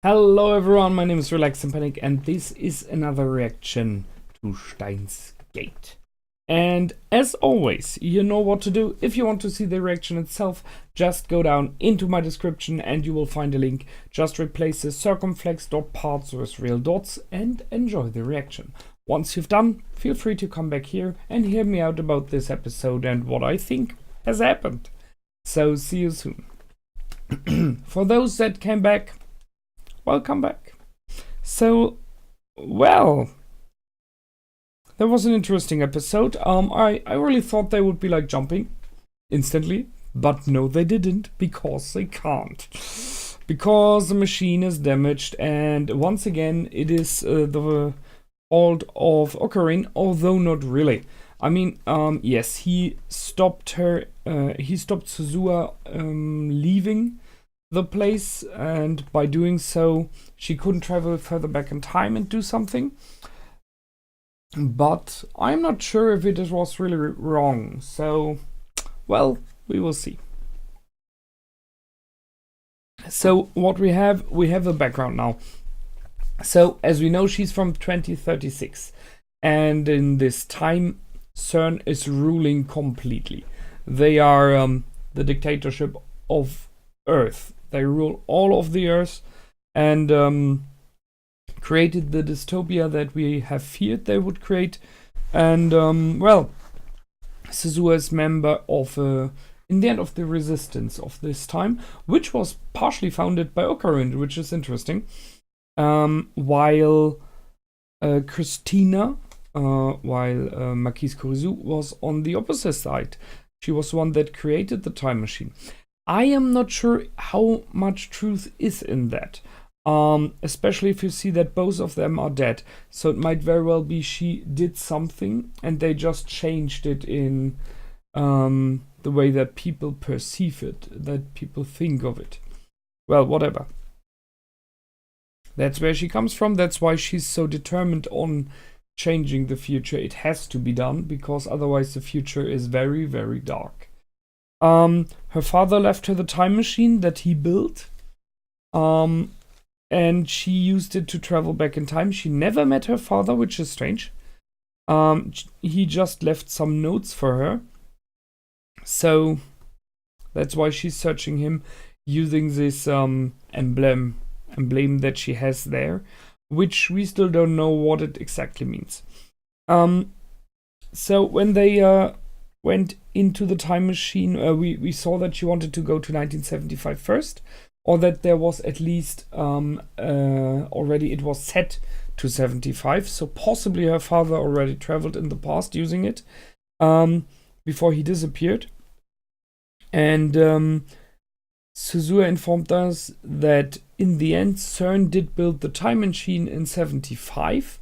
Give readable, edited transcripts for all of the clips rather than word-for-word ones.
Hello everyone, my name is Relax and Panic, and this is another reaction to Steins Gate. And as always, you know what to do. If you want to see the reaction itself, just go down into my description and you will find a link. Just replace the circumflex dot parts with real dots and enjoy the reaction. Once you've done, feel free to come back here and hear me out about this episode and what I think has happened. So see you soon. For those that came back, welcome back. So, well, that was an interesting episode. I really thought they would be like jumping instantly, but no, they didn't, because they can't. Because the machine is damaged, and once again, it is the fault of Ocarina, although not really. I mean, yes, he stopped her, he stopped Suzuha leaving the place, and by doing so she couldn't travel further back in time and do something. But I'm not sure if it was really wrong, so well, we will see. So what we have the background now. So as we know, she's from 2036, and in this time CERN is ruling completely. They are the dictatorship of Earth. They rule all of the Earth and created the dystopia that we have feared they would create. And well, Suzuha is member of in the end of the resistance of this time, which was partially founded by Ocarina, which is interesting. While Christina, while Marquise Kurisu was on the opposite side. She was the one that created the time machine. I am not sure how much truth is in that, especially if you see that both of them are dead. So it might very well be she did something and they just changed it in the way that people perceive it, that people think of it. Well, whatever. That's where she comes from. That's why she's so determined on changing the future. It has to be done, because otherwise the future is very, very dark. Her father left her the time machine that he built, and she used it to travel back in time. She never met her father, which is strange. He just left some notes for her, so that's why she's searching him using this emblem that she has there, which we still don't know what it exactly means. So when they went into the time machine, we saw that she wanted to go to 1975 first, or that there was at least already it was set to 75, so possibly her father already traveled in the past using it before he disappeared. And Suzuha informed us that in the end CERN did build the time machine in 75,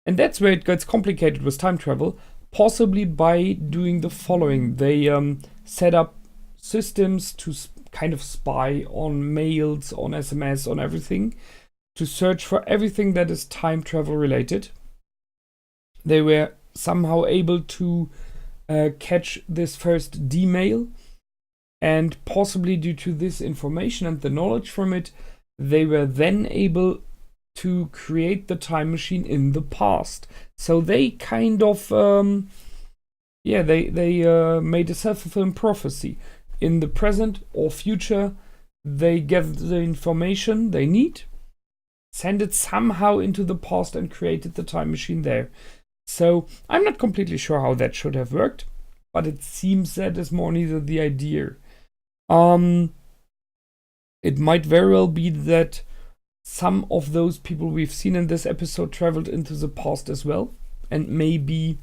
and that's where it gets complicated with time travel. Possibly by doing the following. They set up systems to kind of spy on mails, on SMS, on everything, to search for everything that is time travel related. They were somehow able to catch this first D-mail, and possibly due to this information and the knowledge from it, they were then able to create the time machine in the past. So they kind of they made a self-fulfilling prophecy. In the present or future, they get the information they need, send it somehow into the past, and created the time machine there. So I'm not completely sure how that should have worked, but it seems that is more neither the idea. It might very well be that some of those people we've seen in this episode traveled into the past as well, and maybe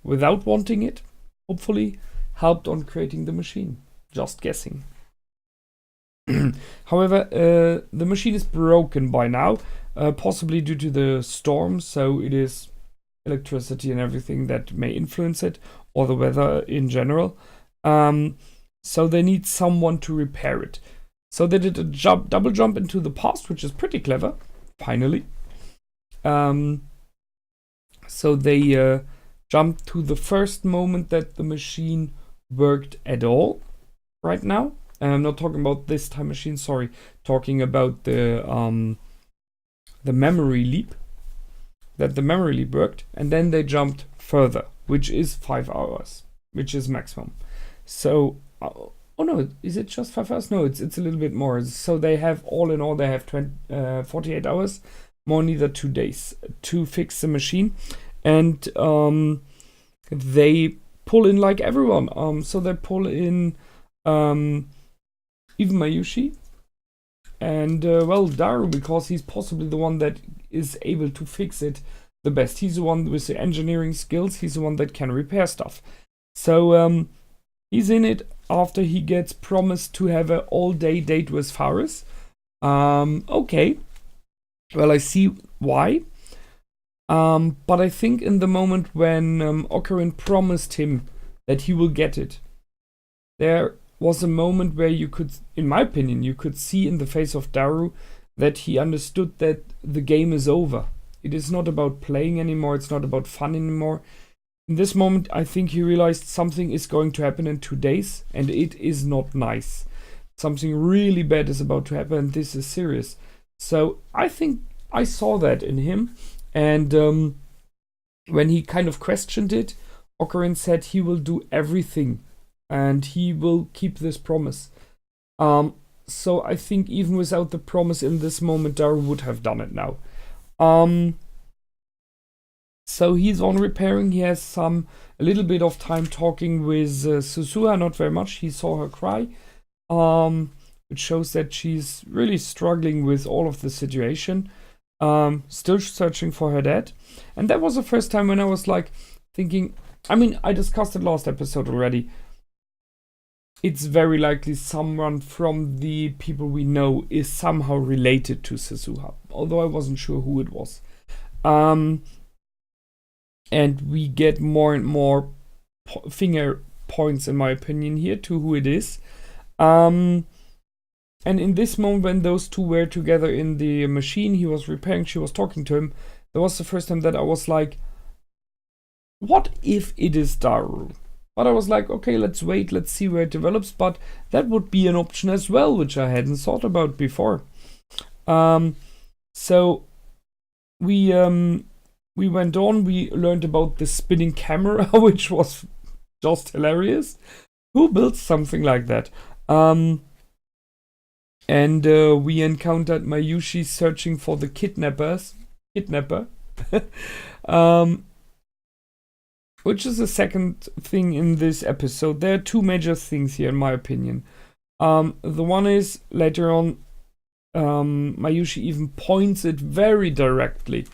without wanting it, hopefully helped on creating the machine. Just guessing. However, the machine is broken by now, possibly due to the storm, so it is electricity and everything that may influence it, or the weather in general. So they need someone to repair it. So they did a double jump into the past, which is pretty clever, finally. So they jumped to the first moment that the machine worked at all right now. I'm not talking about this time machine, sorry. Talking about the memory leap. That the memory leap worked, and then they jumped further, which is 5 hours, which is maximum. So, oh no, is it just 5 hours? No, it's a little bit more. So they have, all in all, they have 48 hours, more neither 2 days, to fix the machine. And they pull in like everyone. So they pull in even Mayushi, and Daru, because he's possibly the one that is able to fix it the best. He's the one with the engineering skills. He's the one that can repair stuff. So he's in it after he gets promised to have an all-day date with Faris. Okay. Well, I see why. But I think in the moment when Ocarina promised him that he will get it, there was a moment where you could, in my opinion, you could see in the face of Daru that he understood that the game is over. It is not about playing anymore. It's not about fun anymore. In this moment, I think he realized something is going to happen in 2 days, and it is not nice. Something really bad is about to happen, and this is serious. So I think I saw that in him, and when he kind of questioned it, Ocarina said he will do everything, and he will keep this promise. So I think even without the promise in this moment, Daru would have done it now. So he's on repairing. He has a little bit of time talking with Suzuha, not very much. He saw her cry, which shows that she's really struggling with all of the situation. Still searching for her dad. And that was the first time when I was like thinking, I mean, I discussed it last episode already. It's very likely someone from the people we know is somehow related to Suzuha, although I wasn't sure who it was. And we get more and more finger points, in my opinion, here to who it is. And in this moment, when those two were together in the machine he was repairing, she was talking to him, that was the first time that I was like, what if it is Daru? But I was like, okay, let's wait, let's see where it develops. But that would be an option as well, which I hadn't thought about before. So we went on. We learned about the spinning camera, which was just hilarious. Who built something like that? And we encountered Mayushi searching for the kidnapper. Which is the second thing in this episode. There are two major things here, in my opinion. The one is, later on, Mayushi even points it very directly.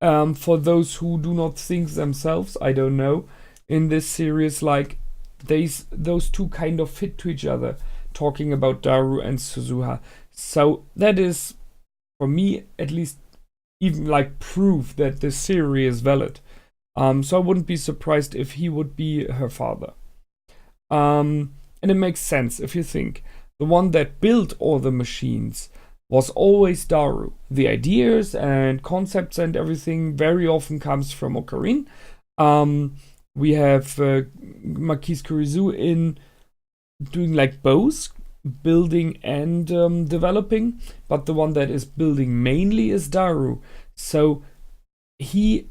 For those who do not think themselves, I don't know, in this series, like, those two kind of fit to each other, talking about Daru and Suzuha. So that is, for me, at least, even like proof that this theory is valid. So I wouldn't be surprised if he would be her father. And it makes sense if you think. The one that built all the machines was always Daru. The ideas and concepts and everything very often comes from Ocarina. We have Marquise Kurizu in doing like both, building and developing. But the one that is building mainly is Daru. So he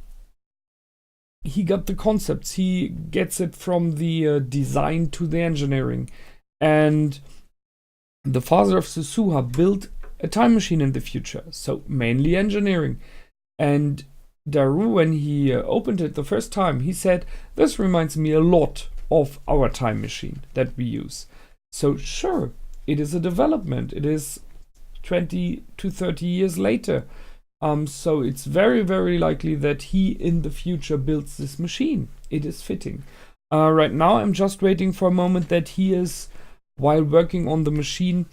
got the concepts. He gets it from the design to the engineering. And the father of Suzuha built a time machine in the future. So mainly engineering. And Daru, when he opened it the first time, he said, this reminds me a lot of our time machine that we use. So sure, it is a development. It is 20 to 30 years later. So it's very, very likely that he in the future builds this machine. It is fitting. Right now, I'm just waiting for a moment that he is, while working on the machine,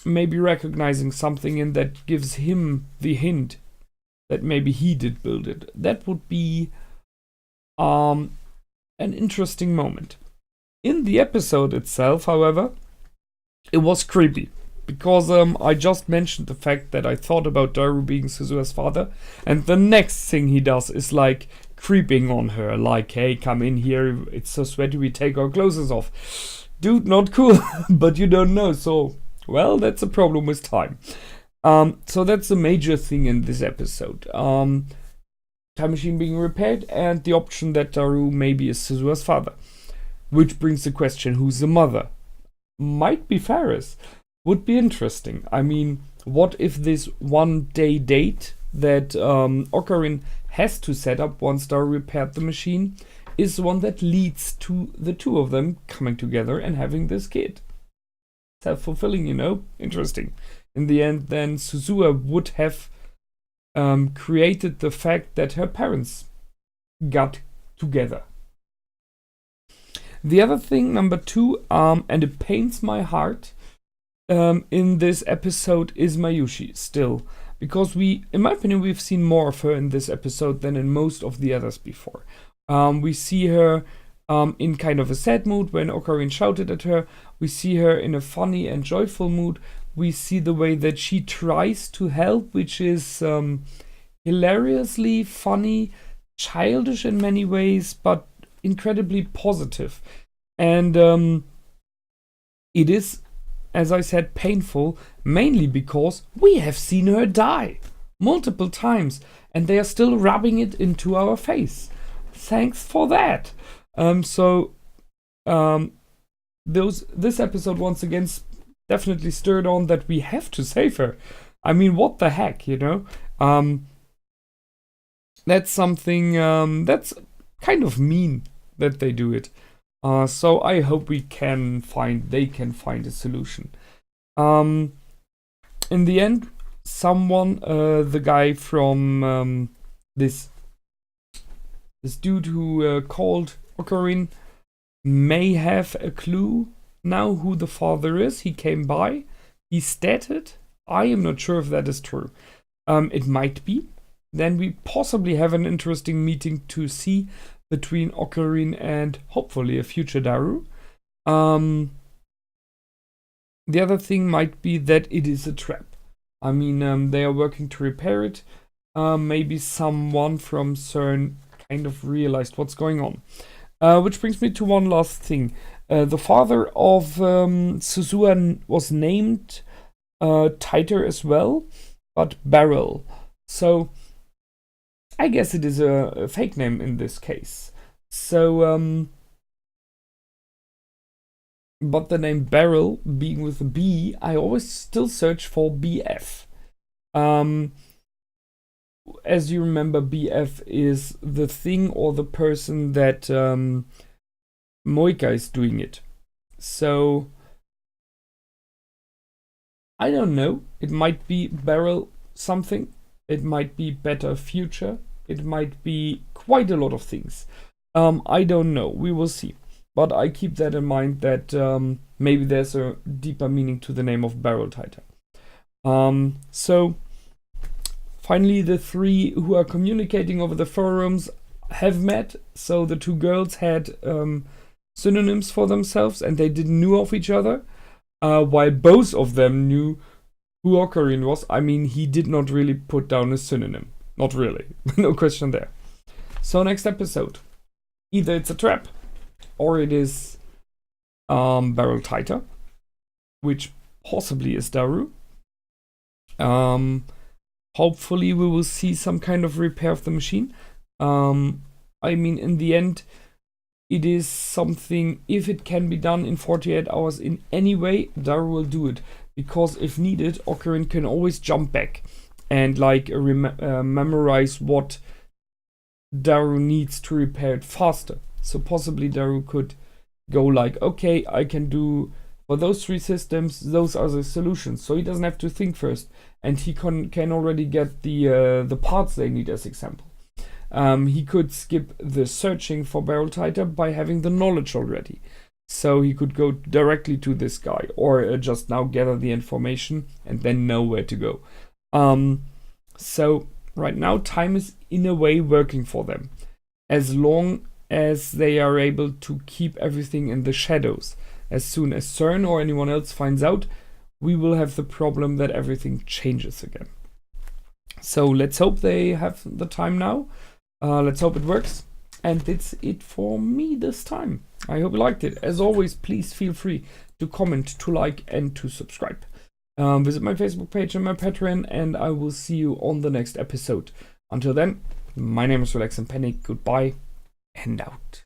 maybe recognizing something, and that gives him the hint that maybe he did build it. That would be an interesting moment. In the episode itself, however, it was creepy. Because I just mentioned the fact that I thought about Daru being Suzuha's father, and the next thing he does is like creeping on her, like, hey, come in here, it's so sweaty, we take our clothes off. dude, not cool, but you don't know, so, well, that's a problem with time. So that's the major thing in this episode. Time machine being repaired, and the option that Daru maybe is Suzuha's father. Which brings the question, who's the mother? Might be Faris. Would be interesting. I mean, what if this 1 day date that Ocarina has to set up once Daru repaired the machine is the one that leads to the two of them coming together and having this kid? Self-fulfilling, you know? Interesting. In the end, then Suzuha would have created the fact that her parents got together. The other thing, number 2, and it pains my heart in this episode, is Mayushi still. Because in my opinion, we've seen more of her in this episode than in most of the others before. We see her in kind of a sad mood when Ocarina shouted at her. We see her in a funny and joyful mood. We see the way that she tries to help, which is hilariously funny, childish in many ways, but incredibly positive. And it is, as I said, painful, mainly because we have seen her die multiple times, and they are still rubbing it into our face. Thanks for that. This episode once again definitely stirred on that we have to save her. I mean, what the heck, you know? That's something that's kind of mean that they do it. So I hope they can find a solution. In the end, someone, the guy from this dude who called Ocarina, may have a clue now who the father is. He came by, he stated. I am not sure if that is true. It might be. Then we possibly have an interesting meeting to see between Ocarina and hopefully a future Daru. The other thing might be that it is a trap. I mean, they are working to repair it. Maybe someone from CERN kind of realized what's going on. Which brings me to one last thing. The father of Suzuha was named Tighter as well, but Beryl. So I guess it is a fake name in this case. So, but the name Beryl being with a B, I always still search for BF. As you remember, BF is the thing or the person that Moika is doing it. So, I don't know. It might be Beryl something. It might be Better Future. It might be quite a lot of things. I don't know. We will see. But I keep that in mind that maybe there's a deeper meaning to the name of Beryl Tighter. So, finally, the three who are communicating over the forums have met. So the two girls had synonyms for themselves and they didn't know of each other. While both of them knew who Ocarina was. I mean, he did not really put down a synonym. Not really. No question there. So next episode. Either it's a trap or it is Beryl Tighter, which possibly is Daru. Hopefully we will see some kind of repair of the machine. I mean, in the end, it is something, if it can be done in 48 hours in any way, Daru will do it. Because if needed, Ocarina can always jump back and like memorize what Daru needs to repair it faster. So possibly Daru could go like, okay, I can do for those three systems, those are the solutions. So he doesn't have to think first, and he can already get the parts they need as example. He could skip the searching for Beryl Tighter by having the knowledge already. So he could go directly to this guy, or just now gather the information and then know where to go. So right now time is in a way working for them, as long as they are able to keep everything in the shadows. As soon as CERN or anyone else finds out, we will have the problem that everything changes again. So let's hope they have the time now. Let's hope it works. And that's it for me this time. I hope you liked it. As always, please feel free to comment, to like, and to subscribe. Visit my Facebook page and my Patreon, and I will see you on the next episode. Until then, my name is Relax and Panic. Goodbye and out.